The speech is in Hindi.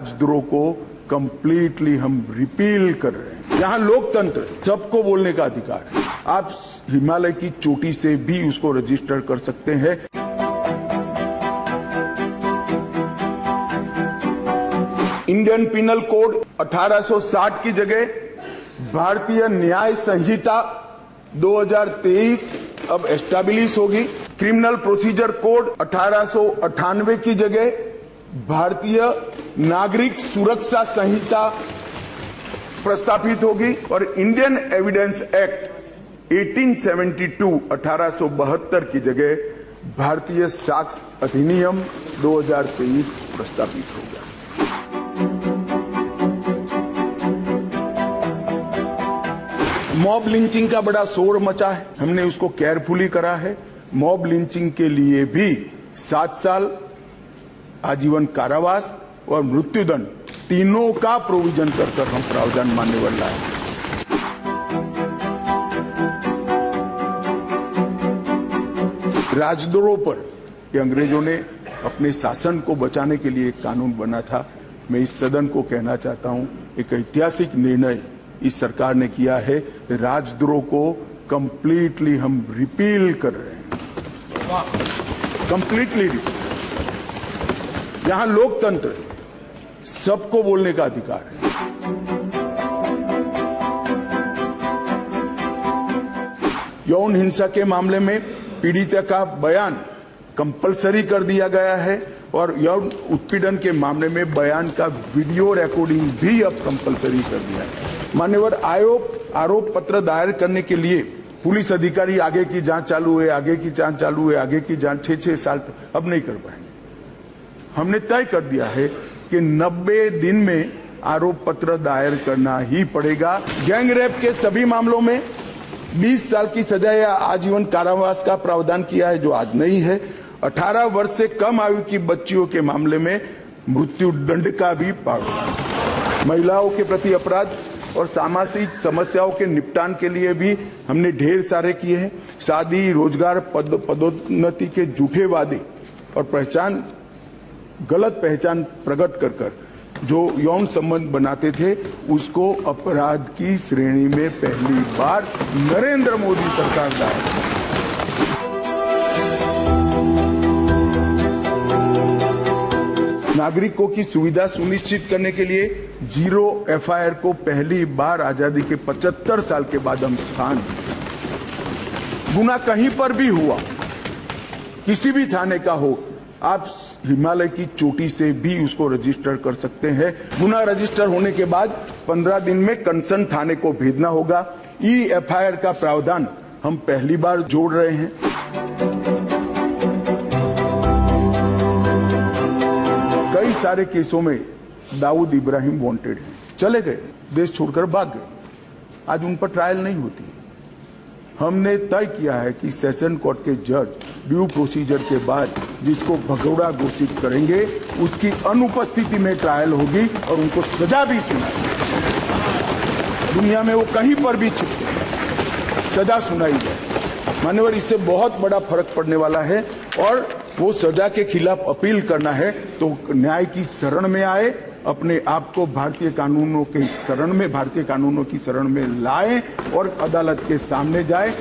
राजद्रोह को कंप्लीटली हम रिपील कर रहे हैं। यहाँ लोकतंत्र सबको बोलने का अधिकार है। आप हिमालय की चोटी से भी उसको रजिस्टर कर सकते हैं। इंडियन पिनल कोड 1860 की जगह भारतीय न्याय संहिता 2023 अब एस्टैब्लिश होगी। क्रिमिनल प्रोसीजर कोड 1898 की जगह भारतीय नागरिक सुरक्षा संहिता प्रस्तावित होगी और इंडियन एविडेंस एक्ट 1872 की जगह भारतीय साक्ष्य अधिनियम 2023 प्रस्तावित होगा। मॉब लिंचिंग का बड़ा शोर मचा है, हमने उसको केयरफुली करा है। मॉब लिंचिंग के लिए भी 7 साल आजीवन कारावास और मृत्युदंड तीनों का प्रोविजन कर हम प्रावधान मानने वाला है। राजद्रोह पर ये अंग्रेजों ने अपने शासन को बचाने के लिए एक कानून बना था। मैं इस सदन को कहना चाहता हूं, एक ऐतिहासिक निर्णय इस सरकार ने किया है। राजद्रोह को कंप्लीटली हम रिपील कर रहे हैं, कंप्लीटली रिपील। यहां लोकतंत्र सबको बोलने का अधिकार है। यौन हिंसा के मामले में पीड़िता का बयान कंपलसरी कर दिया गया है और यौन उत्पीड़न के मामले में बयान का वीडियो रिकॉर्डिंग भी अब कंपलसरी कर दिया है। मान्यवर आरोप पत्र दायर करने के लिए पुलिस अधिकारी आगे की जांच चालू है, आगे की जांच चालू है, आगे की जांच 6-6 साल अब नहीं कर पाएंगे। हमने तय कर दिया है कि 90 दिन में आरोप पत्र दायर करना ही पड़ेगा। गैंग रेप के सभी मामलों में 20 साल की सजा या आजीवन कारावास का प्रावधान किया है, जो आज नहीं है। 18 वर्ष से कम आयु की बच्चियों के मामले में मृत्यु दंड का भी प्रावधान। महिलाओं के प्रति अपराध और सामाजिक समस्याओं के निपटान के लिए भी हमने ढेर सारे किए हैं। शादी, रोजगार, पदोन्नति के झूठे वादे और गलत पहचान प्रकट कर जो यौन संबंध बनाते थे, उसको अपराध की श्रेणी में पहली बार नरेंद्र मोदी सरकार लाए। नागरिकों की सुविधा सुनिश्चित करने के लिए जीरो एफआईआर को पहली बार आजादी के 75 साल के बाद हम स्थान दिए। गुना कहीं पर भी हुआ, किसी भी थाने का हो, आप हिमालय की चोटी से भी उसको रजिस्टर कर सकते हैं। गुना रजिस्टर होने के बाद 15 दिन में कंसर्न थाने को भेजना होगा। एफआईआर का प्रावधान हम पहली बार जोड़ रहे हैं। कई सारे केसों में दाऊद इब्राहिम वांटेड हैं, चले गए, देश छोड़कर भाग गए, आज उन पर ट्रायल नहीं होती। हमने तय किया है कि सेशन कोर्ट के जज ड्यू प्रोसीजर के बाद जिसको भगोड़ा घोषित करेंगे, उसकी अनुपस्थिति में ट्रायल होगी और उनको सजा भी सुनाई। दुनिया में वो कहीं पर भी छिपके सजा सुनाई जाए। मान्यवर, इससे बहुत बड़ा फर्क पड़ने वाला है और वो सजा के खिलाफ अपील करना है तो न्याय की शरण में आए, अपने आप को भारतीय कानूनों की शरण में लाएं और अदालत के सामने जाए।